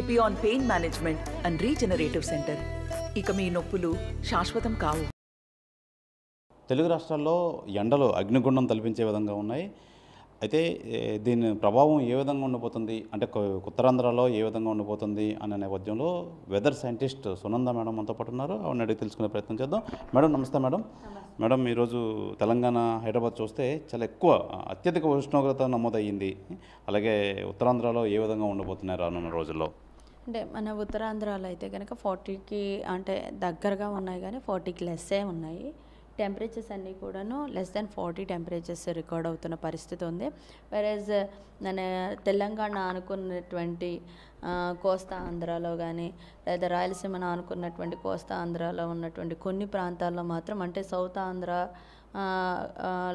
Epione pain management and regenerative centre. ఇక మీ నొప్పులు శాశ్వతం కావు. తెలుగు రాష్ట్రాల్లో ఎండలు అగ్నిగుండం తలపించే విధంగా ఉన్నాయి. అయితే దీని ప్రభావం ఏ విధంగా ఉండబోతుంది అంటే ఉత్తరాంధ్రలో ఏ విధంగా ఉండబోతుంది అనే నేపథ్యంలో వెదర్ సైంటిస్ట్ సునంద మేడం మనతో పాటు ఉన్నారు. ఆవిడని అడిగి తెలుసుకునే ప్రయత్నం చేద్దాం. మేడం నమస్తే మేడం. మేడం ఈరోజు తెలంగాణ హైదరాబాద్ చూస్తే చాలా ఎక్కువ అత్యధిక ఉష్ణోగ్రత నమోదయ్యింది. అలాగే ఉత్తరాంధ్రలో ఏ విధంగా ఉండబోతున్నాయి రానున్న రోజుల్లో? అంటే మన ఉత్తరాంధ్రలో అయితే కనుక 40కి అంటే దగ్గరగా ఉన్నాయి, కానీ 40కి లెస్సే ఉన్నాయి. టెంపరేచర్స్ అన్నీ కూడాను లెస్ దాన్ 40 టెంపరేచర్స్ రికార్డ్ అవుతున్న పరిస్థితి ఉంది. వెరస్ మన తెలంగాణ అనుకున్నటువంటి కోస్తా ఆంధ్రాలో కానీ లేదా రాయలసీమను అనుకున్నటువంటి కోస్తా ఆంధ్రాలో ఉన్నటువంటి కొన్ని ప్రాంతాల్లో మాత్రం అంటే సౌత్ ఆంధ్ర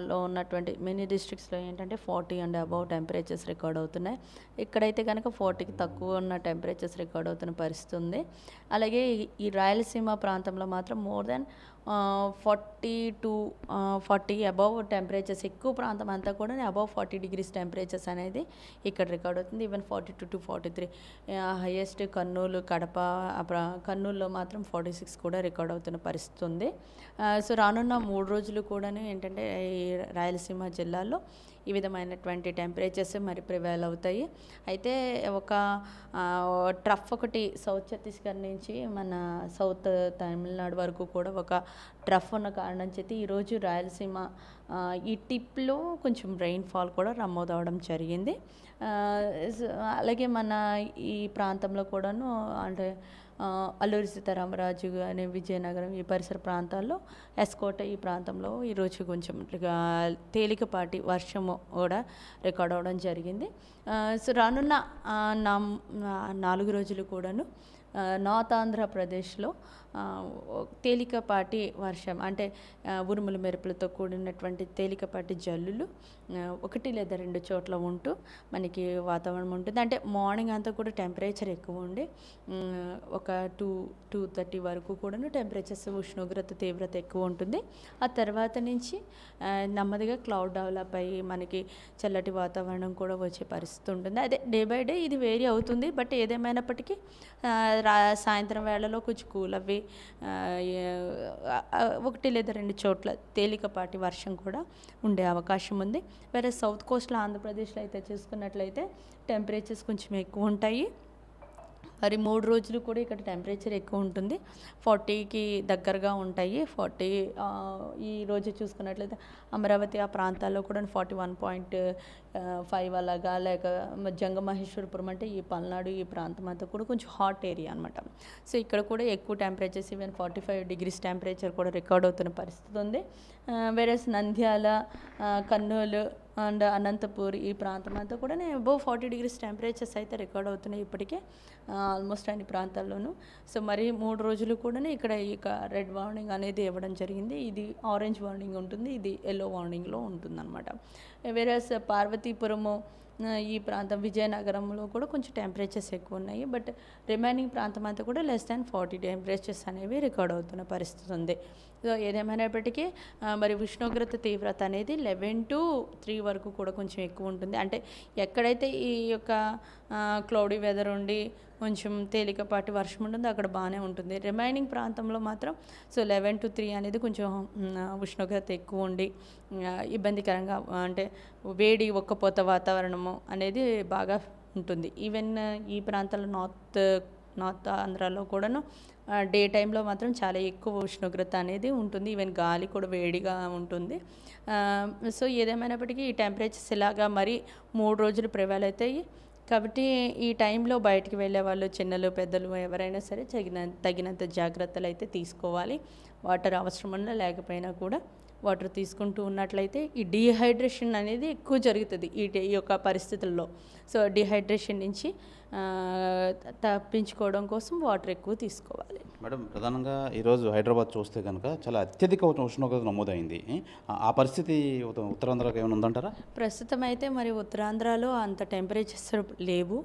లో ఉన్నటువంటి మెనీ డిస్ట్రిక్ట్స్లో ఏంటంటే 40 అండ్ అబౌవ్ టెంపరేచర్స్ రికార్డ్ అవుతున్నాయి. ఇక్కడైతే కనుక 40కి తక్కువ ఉన్న టెంపరేచర్స్ రికార్డ్ అవుతున్న పరిస్థితి ఉంది. అలాగే ఈ రాయలసీమ ప్రాంతంలో మాత్రం more than 40 to 40 above temperatures, ఎక్కువ ప్రాంతం అంతా కూడా అబౌవ్ 40 డిగ్రీస్ టెంపరేచర్స్ అనేది ఇక్కడ రికార్డ్ అవుతుంది. Even 42 to 43 highest Kurnool, Kadapa, కర్నూలులో మాత్రం 46 కూడా రికార్డ్ అవుతున్న పరిస్థితి ఉంది. సో రానున్న 3 రోజులు కూడా ఏంటంటే ఈ రాయలసీమ జిల్లాల్లో ఈ విధమైనటువంటి టెంపరేచర్స్ మరి ప్రివైల్ అవుతాయి. అయితే ఒక ట్రఫ్ ఒకటి సౌత్ ఛత్తీస్గఢ్ నుంచి మన సౌత్ తమిళనాడు వరకు కూడా ఒక ట్రఫ్ ఉన్న కారణం చేతి ఈరోజు రాయలసీమ ఈ టిప్లో కొంచెం రెయిన్ఫాల్ కూడా నమోదవడం జరిగింది. అలాగే మన ఈ ప్రాంతంలో కూడాను అంటే అల్లూరి సీతారామరాజు అనే విజయనగరం ఈ పరిసర ప్రాంతాల్లో ఎస్కోట ఈ ప్రాంతంలో ఈరోజు కొంచెం తేలికపాటి వర్షము కూడా రికార్డ్ అవ్వడం జరిగింది. సో రానున్న 4 రోజులు కూడాను నార్త్ ఆంధ్రప్రదేశ్లో తేలికపాటి వర్షం అంటే ఉరుములు మెరుపులతో కూడినటువంటి తేలికపాటి జల్లులు 1 లేదా 2 చోట్ల ఉంటూ మనకి వాతావరణం ఉంటుంది. అంటే మార్నింగ్ అంతా కూడా టెంపరేచర్ ఎక్కువ ఉండి ఒక 2-2:30 వరకు కూడాను టెంపరేచర్స్ ఉష్ణోగ్రత తీవ్రత ఎక్కువ ఉంటుంది. ఆ తర్వాత నుంచి నెమ్మదిగా క్లౌడ్ డెవలప్ అయ్యి మనకి చల్లటి వాతావరణం కూడా వచ్చే పరిస్థితి ఉంటుంది. అదే డే బై డే ఇది వేరీ అవుతుంది. బట్ ఏదేమైనప్పటికీ సాయంత్రం వేళలో కొంచెం కూల్ అవ్వి 1 లేదా 2 చోట్ల తేలికపాటి వర్షం కూడా ఉండే అవకాశం ఉంది. వేరే సౌత్ కోస్ట్లో ఆంధ్రప్రదేశ్లో అయితే చూసుకున్నట్లయితే టెంపరేచర్స్ కొంచెం ఎక్కువ ఉంటాయి. మరి 3 రోజులు కూడా ఇక్కడ టెంపరేచర్ ఎక్కువ ఉంటుంది. 40కి దగ్గరగా ఉంటాయి. 40 ఈ రోజు చూసుకున్నట్లయితే అమరావతి ఆ ప్రాంతాల్లో కూడా 41.5 అలాగా, లేక జంగమహేశ్వరపురం అంటే ఈ పల్నాడు ఈ ప్రాంతం అంతా కూడా కొంచెం హాట్ ఏరియా అనమాట. సో ఇక్కడ కూడా ఎక్కువ టెంపరేచర్స్ ఈవెన్ 45 డిగ్రీస్ టెంపరేచర్ కూడా రికార్డ్ అవుతున్న పరిస్థితి ఉంది. వేరేస్ నంద్యాల, కర్నూలు అండ్ అనంతపూర్ ఈ ప్రాంతం అంతా కూడా అబౌవ్ 40 డిగ్రీస్ టెంపరేచర్స్ అయితే రికార్డ్ అవుతున్నాయి ఇప్పటికే ఆల్మోస్ట్ అన్ని ప్రాంతాల్లోనూ. సో మరి 3 రోజులు కూడా ఇక్కడ ఇక రెడ్ వార్నింగ్ అనేది ఇవ్వడం జరిగింది. ఇది ఆరెంజ్ వార్నింగ్ ఉంటుంది, ఇది ఎల్లో వార్నింగ్లో ఉంటుంది అనమాట. వేరేస్ పార్వతీపురము ఈ ప్రాంతం విజయనగరంలో కూడా కొంచెం టెంపరేచర్స్ ఎక్కువ ఉన్నాయి. బట్ రిమైనింగ్ ప్రాంతం అంతా కూడా లెస్ దాన్ 40 టెంపరేచర్స్ అనేవి రికార్డ్ అవుతున్న పరిస్థితి ఉంది. సో ఏదేమైనప్పటికీ మరి ఉష్ణోగ్రత తీవ్రత అనేది 11 to 3 వరకు కూడా కొంచెం ఎక్కువ ఉంటుంది. అంటే ఎక్కడైతే ఈ యొక్క క్లౌడీ వెదర్ ఉండి కొంచెం తేలికపాటి వర్షం ఉంటుందో అక్కడ బాగానే ఉంటుంది. రిమైనింగ్ ప్రాంతంలో మాత్రం సో 11 to 3 అనేది కొంచెం ఉష్ణోగ్రత ఎక్కువ ఉండి ఇబ్బందికరంగా అంటే వేడి ఒక్కపోత వాతావరణము అనేది బాగా ఉంటుంది. ఈవెన్ ఈ ప్రాంతాల్లో నార్త్ ఆంధ్రాలో కూడాను డే టైంలో మాత్రం చాలా ఎక్కువ ఉష్ణోగ్రత అనేది ఉంటుంది. ఈవెన్ గాలి కూడా వేడిగా ఉంటుంది. సో ఏదేమైనప్పటికీ ఈ టెంపరేచర్స్ ఇలాగా మరి 3 రోజులు ప్రివైల్ అవుతాయి. కాబట్టి ఈ టైంలో బయటికి వెళ్ళే వాళ్ళు చిన్నలు పెద్దలు ఎవరైనా సరే తగినంత జాగ్రత్తలు అయితే తీసుకోవాలి. వాటర్ అవసరం ఉన్నా లేకపోయినా కూడా వాటర్ తీసుకుంటూ ఉన్నట్లయితే ఈ డీహైడ్రేషన్ అనేది ఎక్కువ జరుగుతుంది ఈ యొక్క పరిస్థితుల్లో. సో డీహైడ్రేషన్ నుంచి తప్పించుకోవడం కోసం వాటర్ ఎక్కువ తీసుకోవాలి. మేడం ప్రధానంగా ఈరోజు హైదరాబాద్ చూస్తే కనుక చాలా అత్యధిక ఉష్ణోగ్రత నమోదైంది. ఆ పరిస్థితి ఉత్తరాంధ్రకి ఏమైనా ఉందంటారా? ప్రస్తుతం అయితే మరి ఉత్తరాంధ్రలో అంత టెంపరేచర్స్ లేవు.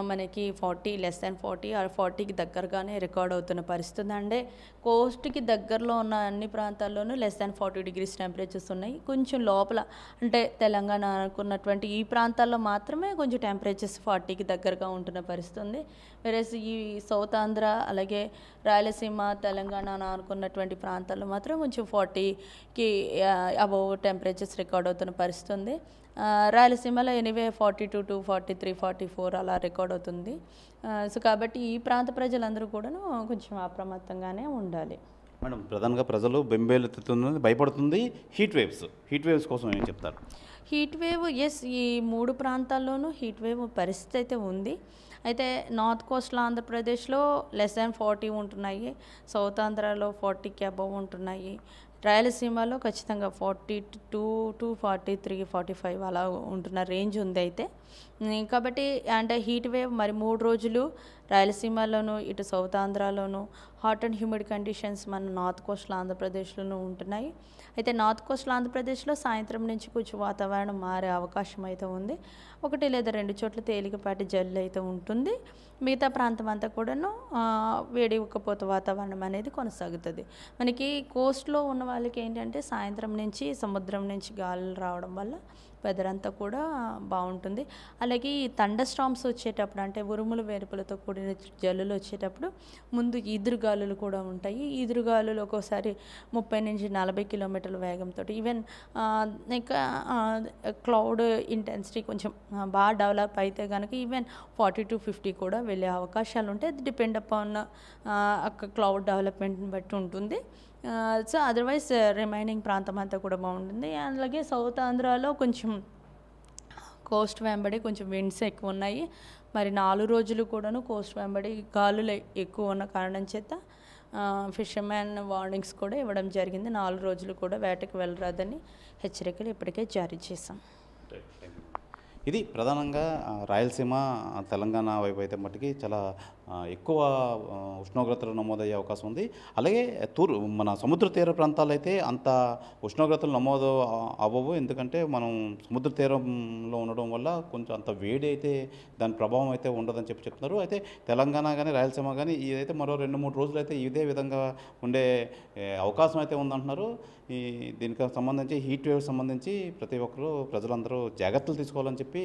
మనకి 40 లెస్ దాన్ 40 ఆర్ 40కి దగ్గరగానే రికార్డ్ అవుతున్న పరిస్థితి. అంటే కోస్ట్కి దగ్గరలో ఉన్న అన్ని ప్రాంతాల్లోనూ లెస్ దాన్ 40 డిగ్రీస్ టెంపరేచర్స్ ఉన్నాయి. కొంచెం లోపల అంటే తెలంగాణ అనుకున్నటువంటి ఈ ప్రాంతాల్లో మాత్రమే కొంచెం టెంపరేచర్స్ 40కి దగ్గరగా ఉంటున్న పరిస్థితి ఉంది. వేరేస్ ఈ సౌత్ ఆంధ్ర అలాగే రాయలసీమ తెలంగాణ అనుకున్నటువంటి ప్రాంతాల్లో మాత్రం కొంచెం 40కి అబోవ్ టెంపరేచర్స్ రికార్డ్ అవుతున్న పరిస్థితి ఉంది. రాయలసీమలో ఎనీవే 42 to 43, 44 అలా రికార్డ్ అవుతుంది. సో కాబట్టి ఈ ప్రాంత ప్రజలందరూ కూడాను కొంచెం అప్రమత్తంగానే ఉండాలి. మేడం, ప్రధానంగా ప్రజలు బెంబేలెత్తుతున్నది, భయపడుతుంది హీట్ వేవ్స్ కోసం ఏం చెప్తారు? హీట్ వేవ్ ఈ 3 ప్రాంతాల్లోనూ హీట్ వేవ్ పరిస్థితి అయితే ఉంది. అయితే నార్త్ కోస్టల్ ఆంధ్రప్రదేశ్లో <40 ఉంటున్నాయి, సౌత్ ఆంధ్రాలో 40కి అబవ్ ఉంటున్నాయి, రాయలసీమలో ఖచ్చితంగా 42 to 43, 45 అలా ఉంటున్న రేంజ్ ఉంది. అయితే కాబట్టి అంటే హీట్ వేవ్ మరి 3 రోజులు రాయలసీమలోను ఇటు సౌత్ ఆంధ్రాలోను హాట్ అండ్ హ్యూమిడ్ కండిషన్స్ మన నార్త్ కోస్టల్ ఆంధ్రప్రదేశ్లోనూ ఉంటున్నాయి. అయితే నార్త్ కోస్టల్ ఆంధ్రప్రదేశ్లో సాయంత్రం నుంచి కొంచెం వాతావరణం మారే అవకాశం అయితే ఉంది. 1 లేదా 2 చోట్ల తేలికపాటి జల్లు అయితే ఉంటుంది. మిగతా ప్రాంతం అంతా కూడాను వేడి ఉక్కపోత వాతావరణం అనేది కొనసాగుతుంది. మనకి కోస్ట్లో ఉన్న వాళ్ళకి ఏంటంటే సాయంత్రం నుంచి సముద్రం నుంచి గాలులు రావడం వల్ల వెదర్ అంతా కూడా బాగుంటుంది. అలాగే ఈ థండర్ స్టార్మ్స్ వచ్చేటప్పుడు అంటే ఉరుములు మెరుపులతో కూడిన జల్లులు వచ్చేటప్పుడు ముందు ఈదురుగాలులు కూడా ఉంటాయి. ఈదురుగాలులు ఒక్కోసారి 30 నుంచి 40 కిలోమీటర్ల వేగంతో ఈవెన్ ఇంకా క్లౌడ్ ఇంటెన్సిటీ కొంచెం బాగా డెవలప్ అయితే కనుక ఈవెన్ 40 to 50 కూడా వెళ్ళే అవకాశాలు ఉంటాయి. అది డిపెండ్ అపాన్ క్లౌడ్ డెవలప్మెంట్ని బట్టి ఉంటుంది. సో అదర్వైజ్ రిమైనింగ్ ప్రాంతం అంతా కూడా బాగుంటుంది. అలాగే సౌత్ ఆంధ్రాలో కొంచెం కోస్ట్ వెంబడి కొంచెం విండ్స్ ఎక్కువ ఉన్నాయి. మరి 4 రోజులు కూడాను కోస్ట్ వెంబడి గాలులు ఎక్కువ ఉన్న కారణం చేత ఫిషర్మెన్ వార్నింగ్స్ కూడా ఇవ్వడం జరిగింది. 4 రోజులు కూడా వేటకు వెళ్ళరాదని హెచ్చరికలు ఇప్పటికే జారీ చేశాం. ఇది ప్రధానంగా రాయలసీమ తెలంగాణ వైపు అయితే మట్టుకి చాలా ఎక్కువ ఉష్ణోగ్రతలు నమోదయ్యే అవకాశం ఉంది. అలాగే మన సముద్ర తీర ప్రాంతాలు అయితే అంత ఉష్ణోగ్రతలు నమోదు అవ్వవు, ఎందుకంటే మనం సముద్ర తీరంలో ఉండడం వల్ల కొంచెం అంత వేడి అయితే దాని ప్రభావం అయితే ఉండదని చెప్తున్నారు. అయితే తెలంగాణ కానీ రాయలసీమ కానీ ఇదైతే మరో 2-3 రోజులు అయితే ఇదే విధంగా ఉండే అవకాశం అయితే ఉందంటున్నారు. దీనికి సంబంధించి హీట్ వేవ్ సంబంధించి ప్రజలందరూ జాగ్రత్తలు తీసుకోవాలని చెప్పి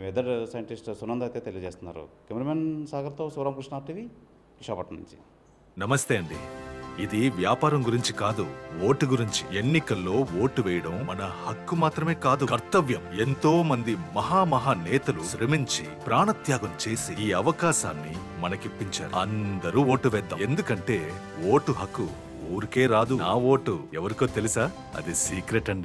వెదర్ సైంటిస్ట్ సునంద అయితే తెలియజేస్తున్నారు. కెమెరామెన్ సాగర్తో శివరామకృష్ణ టీవీ, విశాఖపట్నం నుంచి. నమస్తే అండి. ఇది వ్యాపారం గురించి కాదు, ఓటు గురించి. ఎన్నికల్లో ఓటు వేయడం మన హక్కు మాత్రమే కాదు, కర్తవ్యం. ఎంతో మంది మహా నేతలు శ్రమించి ప్రాణత్యాగం చేసి ఈ అవకాశాన్ని మనకిప్పించారు. అందరూ ఓటు వేద్దాం, ఎందుకంటే ఓటు హక్కు ఊరికే రాదు. నా ఓటు ఎవరికో తెలుసా? అది సీక్రెట్ అండి.